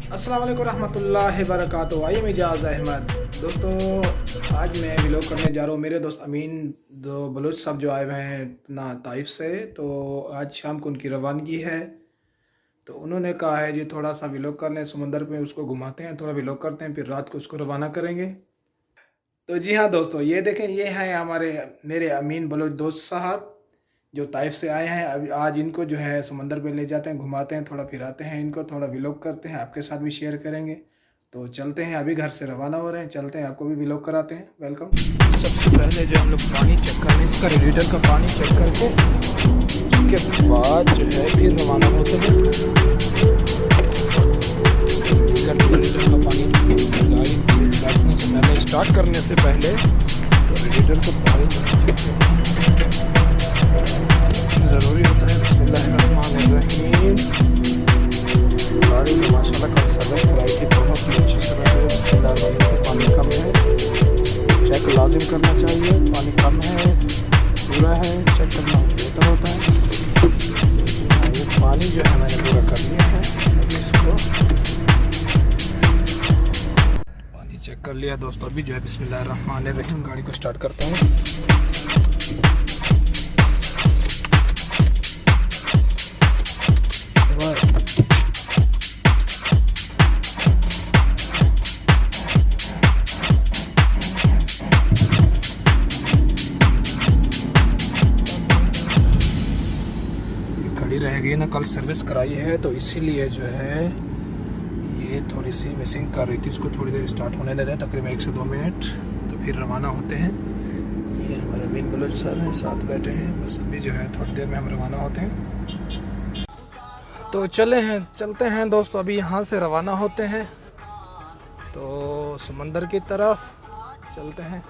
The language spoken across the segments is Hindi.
अस्सलाम वालेकुम रहमतुल्लाहि वबरकातुहू। I am Ijaz Ahmed. दोस्तों आज मैं व्लॉग करने जा रहा हूँ। मेरे दोस्त अमीन दो बलूच साहब जो आए हुए हैं अपना ताइफ से, तो आज शाम को उनकी रवानगी है। तो उन्होंने कहा है जी थोड़ा सा व्लॉग कर लें, समंदर पे उसको घुमाते हैं, थोड़ा व्लॉग करते हैं, फिर रात को उसको रवाना करेंगे। तो जी हाँ दोस्तों, ये देखें, ये हैं हमारे मेरे अमीन बलूच दोस्त साहब जो ताइफ से आए हैं। अभी आज इनको जो है समंदर पे ले जाते हैं, घुमाते हैं, थोड़ा फिराते हैं, इनको थोड़ा व्लॉग करते हैं, आपके साथ भी शेयर करेंगे। तो चलते हैं, अभी घर से रवाना हो रहे हैं, चलते हैं, आपको भी व्लॉग कराते हैं। वेलकम। सबसे पहले जो हम लोग पानी चेक कर लें, इसका रेडिएटर का पानी चेक करके उसके बाद जो है फिर रवाना होते हैं। रेडिएटर का पानी गाड़ी बैठने से पहले, स्टार्ट करने से पहले रेडिएटर का पानी चेक ज़रूरी होता है। बिस्मिल्लाहिर्रहमानिर्रहीम। गाड़ी में माशाल्लाह कल सर्विस कराई थी, बहुत ही अच्छी सर्विस है। बिस्मिल्लाहिर्रहमानिर्रहीम। पानी कम है, चेक लाजिम करना चाहिए। पानी कम है, पूरा है, चेक करना बेहतर होता है। ये पानी जो है मैंने पूरा कर लिया है, अभी इसको पानी चेक कर लिया दोस्तों। अभी जो है बिस्मिल्लाहिर्रहमानिर्रहीम गाड़ी को स्टार्ट करता हूँ। रहेगी ना, कल सर्विस कराई है तो इसीलिए जो है ये थोड़ी सी मिसिंग कर रही थी। इसको थोड़ी देर स्टार्ट होने दे दें, तकरीबन 1 से 2 मिनट, तो फिर रवाना होते हैं। ये हमारे अमीन बलूच सर हैं, साथ बैठे हैं। बस अभी जो है थोड़ी देर में हम रवाना होते हैं। तो चलते हैं दोस्तों, अभी यहाँ से रवाना होते हैं तो समंदर की तरफ चलते हैं।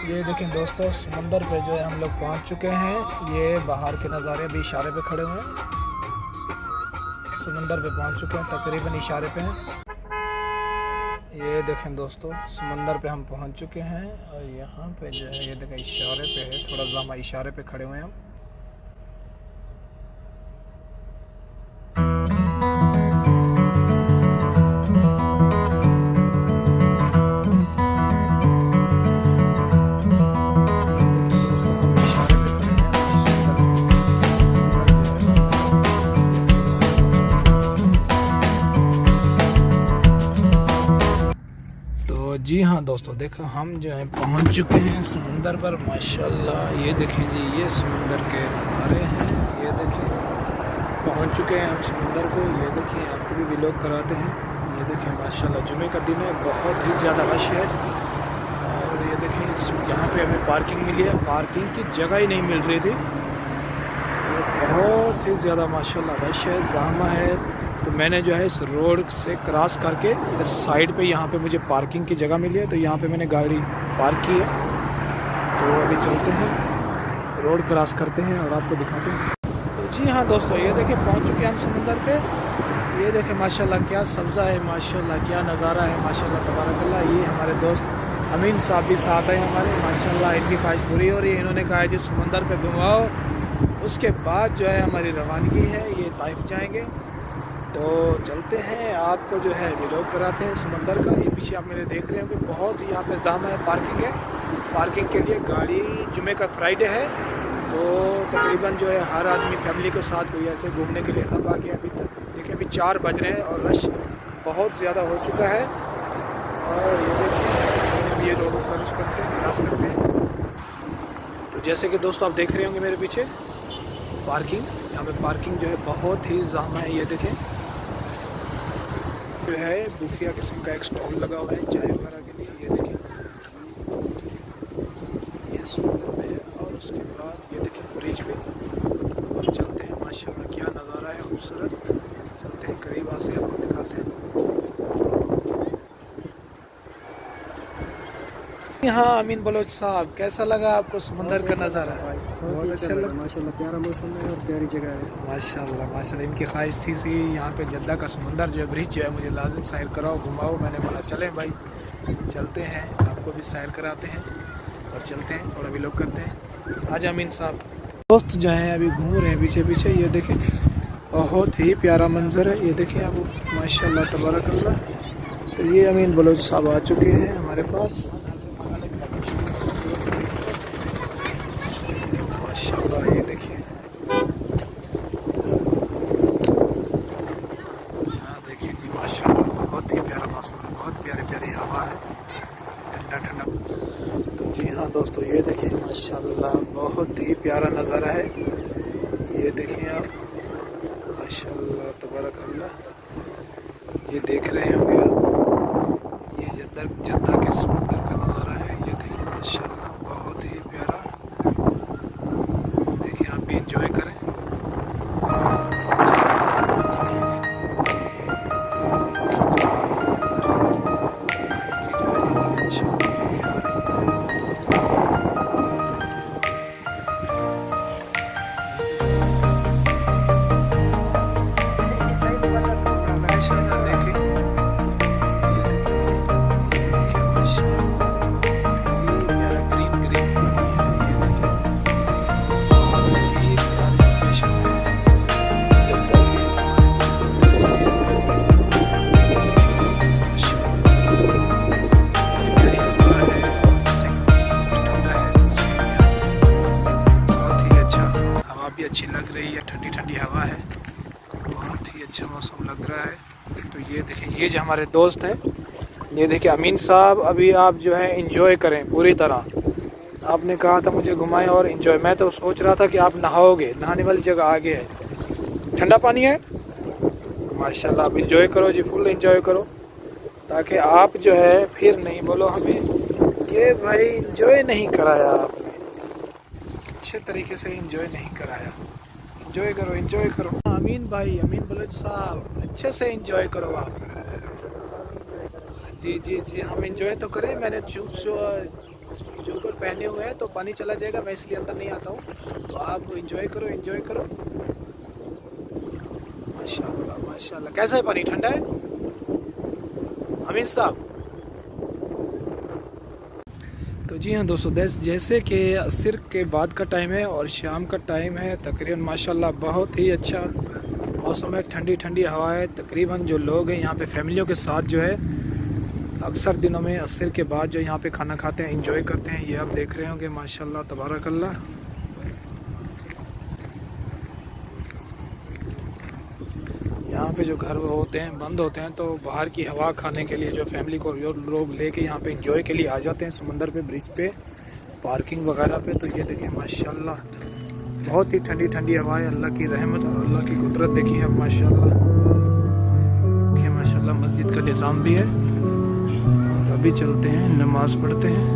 ये देखें दोस्तों, समंदर पे जो है हम लोग पहुंच चुके हैं। ये बाहर के नज़ारे भी इशारे पे खड़े हुए हैं। समंदर पे पहुंच चुके हैं, तकरीबन इशारे पे हैं। ये देखें दोस्तों, समंदर पे हम पहुंच चुके हैं और यहाँ पे जो है ये देखें इशारे पे है, थोड़ा ज़्यादा इशारे पे खड़े हुए हैं हम। जी हाँ दोस्तों, देखो हम जो है पहुंच चुके हैं समुंदर पर। माशाल्लाह ये देखें जी, ये समुंदर के नज़ारे हैं। ये देखें पहुंच चुके हैं हम समुंदर को। ये देखें, आपको भी व्लॉग कराते हैं। ये देखें माशाल्लाह जुमे का दिन है, बहुत ही ज़्यादा रश है। और ये देखें यहाँ पे हमें पार्किंग मिली है, पार्किंग की जगह ही नहीं मिल रही थी। तो बहुत ही ज़्यादा माशाल्लाह रश है, जामा है। तो मैंने जो है इस रोड से क्रॉस करके इधर साइड पे यहाँ पे मुझे पार्किंग की जगह मिली है, तो यहाँ पे मैंने गाड़ी पार्क की है। तो अभी चलते हैं, रोड क्रॉस करते हैं और आपको दिखाते हैं। तो जी हाँ दोस्तों, ये देखिए पहुँच चुके हैं हम समुंदर पे। ये देखें माशाल्लाह क्या सब्ज़ा है, माशाल्लाह क्या नज़ारा है, माशाल्लाह तबारकल्लाह। ये हमारे दोस्त अमीन साहब भी साथ हैं हमारे, माशाल्लाह इनकी ख्वाहिश पूरी हो रही है। इन्होंने कहा है जी समंदर पे घुमाओ, उसके बाद जो है हमारी रवानगी है, ये ताइफ जाएंगे। तो चलते हैं, आपको जो है व्लॉग कराते हैं समंदर का। ये पीछे आप मेरे देख रहे हो कि बहुत ही यहाँ पे जाम है, पार्किंग है। पार्किंग के लिए गाड़ी, जुमे का फ्राइडे है तो तकरीबन जो है हर आदमी फैमिली के साथ कोई ऐसे घूमने के लिए सब आ गया। अभी तक देखिए अभी 4 बज रहे हैं और रश बहुत ज़्यादा हो चुका है। और ये देखिए ये रोड क्रॉस करते हैं। तो जैसे कि दोस्तों आप देख रहे होंगे मेरे पीछे पार्किंग, यहाँ पे पार्किंग जो है बहुत ही जाम है। ये देखें जो है बुफिया किस्म का एक स्टॉल लगा हुआ है चाय वगैरह के लिए। ये देखें ये सुंदर में है। और उसके बाद ये देखें ब्रिज पे अब चलते हैं। माशाल्लाह क्या नज़ारा है खूबसूरत। चलते हैं करीब से आपको दिखाते हैं। हाँ अमीन बलोच साहब, कैसा लगा आपको समंदर का नज़ारा? बहुत अच्छा लगा माशाल्लाह, प्यारा मौसम है और प्यारी जगह है माशाल्लाह माशाल्लाह। इनकी ख्वाहिश थी सी यहाँ पे जद्दा का समंदर जो है ब्रिज जो है मुझे लाजिम सैर कराओ, घुमाओ। मैंने बोला चलें भाई चलते हैं, आपको भी सैर कराते हैं और चलते हैं, थोड़ा भी लोग करते हैं। आज अमीन साहब दोस्त जो हैं अभी घूम रहे हैं पीछे पीछे। ये देखें बहुत ही प्यारा मंजर है। ये देखें आप माशाल्लाह तबारकल्लाह। तो ये अमीन बलोच साहब आ चुके हैं हमारे पास माशाल्लाह। ये देखिए यहाँ देखिए जी माशाल्लाह बहुत ही प्यारा मौसम है, बहुत प्यारी प्यारी हवा है, ठंडा ठंडा। तो जी हाँ दोस्तों ये देखिए माशाल्लाह बहुत ही प्यारा नज़ारा है। ये देखिए आप माशाल्लाह तबारकल्लाह। ये देख रहे होंगे आप ये जद्दा के समंदर का नज़ारा है। ये देखिए माशाल्लाह बहुत ही प्यारा। देखिए आप भी इंजॉय करें। अच्छी लग रही है, ठंडी ठंडी हवा है, बहुत ही अच्छा मौसम लग रहा है। तो ये देखिए ये जो हमारे दोस्त हैं, ये देखिए अमीन साहब, अभी आप जो है एंजॉय करें पूरी तरह। आपने कहा था मुझे घुमाएं और एंजॉय, मैं तो सोच रहा था कि आप नहाओगे, नहाने वाली जगह आगे है, ठंडा पानी है माशाल्लाह। आप एंजॉय करो जी, फुल एंजॉय करो, ताकि आप जो है फिर नहीं बोलो हमें कि भाई एंजॉय नहीं कराया आपने, अच्छे तरीके से एंजॉय नहीं कराया। एंजॉय करो एंजॉय करो। अमीन भाई, अमीन बलोच साहब, अच्छे से एंजॉय करो आप। जी जी जी हम एंजॉय तो करें। मैंने जोकर पहने हुए हैं तो पानी चला जाएगा, मैं इसलिए अंदर नहीं आता हूँ। तो आप एंजॉय करो एंजॉय करो। माशाल्लाह माशाल्लाह। कैसा है पानी, ठंडा है अमीन साहब? तो जी हाँ दोस्तों, जैसे कि असर के बाद का टाइम है और शाम का टाइम है, तकरीबन माशाल्लाह बहुत ही अच्छा मौसम है, ठंडी ठंडी हवा है। तकरीबन जो लोग हैं यहाँ पे फैमिलियों के साथ जो है अक्सर दिनों में असर के बाद जो यहाँ पे खाना खाते हैं, एंजॉय करते हैं। ये आप देख रहे होंगे माशाल्लाह तबारकल्लाह। यहाँ पे जो घर होते हैं बंद होते हैं, तो बाहर की हवा खाने के लिए जो फैमिली को लोग लेके यहाँ पे एंजॉय के लिए आ जाते हैं समंदर पे, ब्रिज पे, पार्किंग वगैरह पे। तो ये देखिए माशाल्लाह बहुत ही ठंडी ठंडी हवा है, अल्लाह की रहमत और अल्लाह की कुदरत देखिए अब माशाल्लाह। देखिए माशाल्लाह मस्जिद का निज़ाम भी है। और अभी चलते हैं, नमाज़ पढ़ते हैं,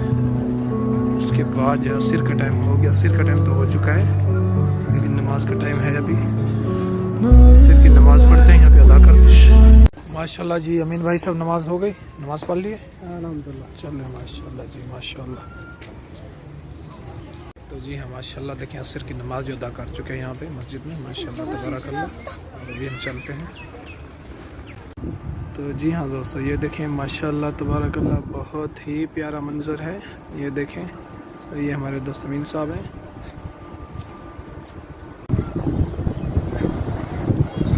उसके बाद जो सिर का टाइम हो गया। सिर का टाइम तो हो चुका है लेकिन नमाज का टाइम है अभी। सिर की नमाज़ पढ़ते हैं यहाँ पे अदा करते हैं। माशाल्लाह जी अमीन भाई सब नमाज हो गई, नमाज पढ़ लिए अल्हम्दुलिल्लाह। चलो माशाल्लाह जी माशाल्लाह। तो जी हाँ माशाल्लाह देखिए असर की नमाज जो अदा कर चुके हैं यहाँ पे मस्जिद में माशाल्लाह तबारकल्लाह। और अभी हम चलते हैं। तो जी हाँ दोस्तों ये देखें माशाल्लाह तबारकल्लाह बहुत ही प्यारा मंजर है। ये देखें, और ये हमारे दोस्त अमीन साहब हैं।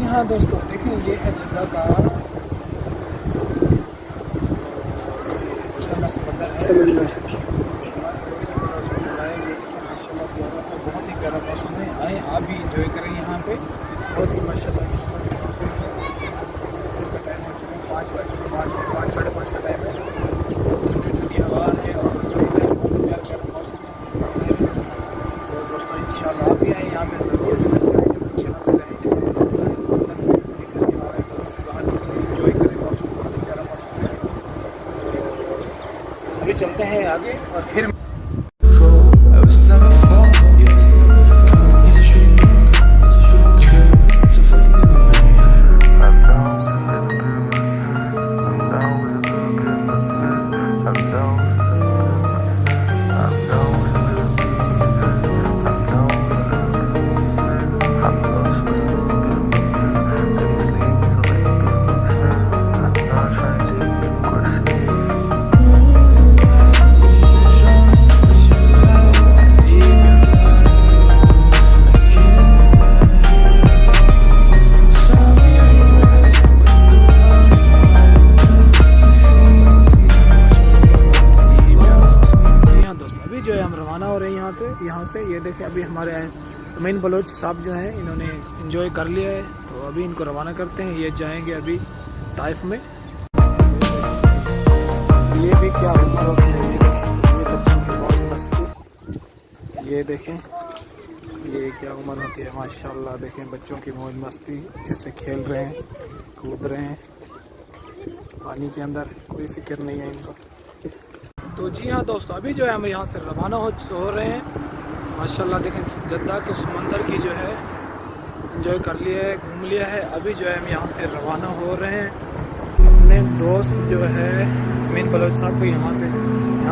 हाँ दोस्तों देखिए, ये है जद्दा का समंदर है। समंदर बहुत ही प्यारा मौसम है। आए आप भी इंजॉय करें यहाँ पे। बहुत ही माशाल्लाह मौसम का टाइम हो चुका है 5 बज चुके 5 साढ़े 5 का टाइम है। ठंडी ठंडी हवा है और जो है बहुत प्यारा प्यारा मौसम है। तो दोस्तों इंशाल्लाह आप भी आए यहाँ पे ज़रूर विजिट करें। क्योंकि यहाँ पे रहते हैं घरों से बाहर निकलें, इंजॉय करें मौसम। बहुत ही प्यारा मौसम है। अभी चलते हैं आगे और फिर जो है हम रवाना हो रहे हैं यहाँ से। ये देखें अभी हमारे अमीन बलोच साहब जो हैं इन्होंने एंजॉय कर लिया है, तो अभी इनको रवाना करते हैं। ये जाएंगे अभी ताइफ में। ये भी क्या उम्र होती है, ये बच्चों की बहुत मस्ती। ये देखें ये क्या उम्र होती है माशाल्लाह। देखें बच्चों की मौज मस्ती, अच्छे से खेल रहे हैं, कूद रहे हैं पानी के अंदर, कोई फिक्र नहीं है इनको। तो जी हाँ दोस्तों, अभी जो है हम यहाँ से रवाना हो रहे हैं माशाल्लाह। देखें जद्दा के समंदर की जो है एंजॉय कर लिया है, घूम लिया है। अभी जो है हम यहाँ से रवाना हो रहे हैं। अपने दोस्त जो है अमीन बलोच साहब को यहाँ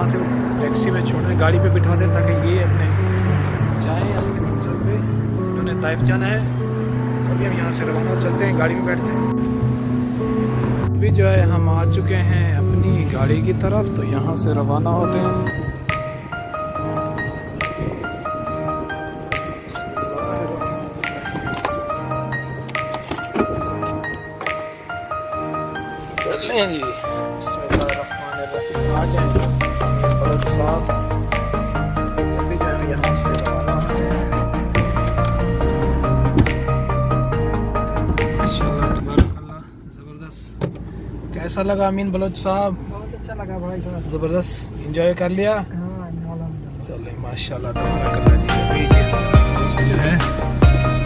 से टैक्सी में छोड़ने, गाड़ी पे बिठा दें ताकि ये अपने जाएँ अपने मंजिल पे। उन्होंने ताइफ जाना है। अभी हम यहाँ से रवाना चलते हैं, गाड़ी में बैठते हैं। अभी जो है हम आ चुके हैं अपनी गाड़ी की तरफ, तो यहाँ से रवाना होते हैं। चल रहे हैं जी, बिस्मिल्लाहिर्रहमानिर्रहीम। आ जाए अभी जो है यहाँ से रवाना होते हैं। माशाल्लाह तबारकल्लाह, ज़बरदस्त। कैसा लगा अमीन बलोच साहब? बहुत अच्छा लगा भाई साहब, ज़बरदस्त एंजॉय कर लिया। हाँ चलिए माशाल्लाह तबारकल्लाह जी। अभी दोस्त जो है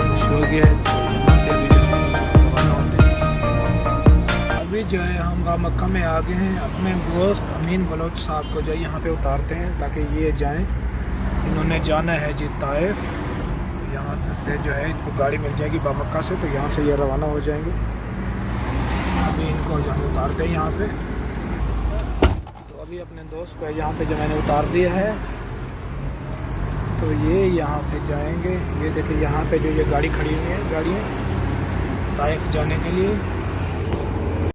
खुश हो गया है, यहाँ से अभी जो है रवाना होते हैं। अभी जो है हम मक्का में आ गए हैं। अपने दोस्त अमीन बलोच साहब को जो है यहाँ पे उतारते हैं ताकि ये जाएं। इन्होंने जाना है जी ताइफ। तो यहाँ से जो है इनको गाड़ी मिल जाएगी बामक्का से, तो यहाँ से ये रवाना हो जाएंगे। अभी इनको जो है उतारते हैं यहाँ पे। तो अभी अपने दोस्त को यहाँ पे जो मैंने उतार दिया है, तो ये यहाँ से जाएंगे। ये देखिए यहाँ पे जो ये गाड़ी खड़ी हुई है, गाड़ियाँ ताइफ जाने के लिए।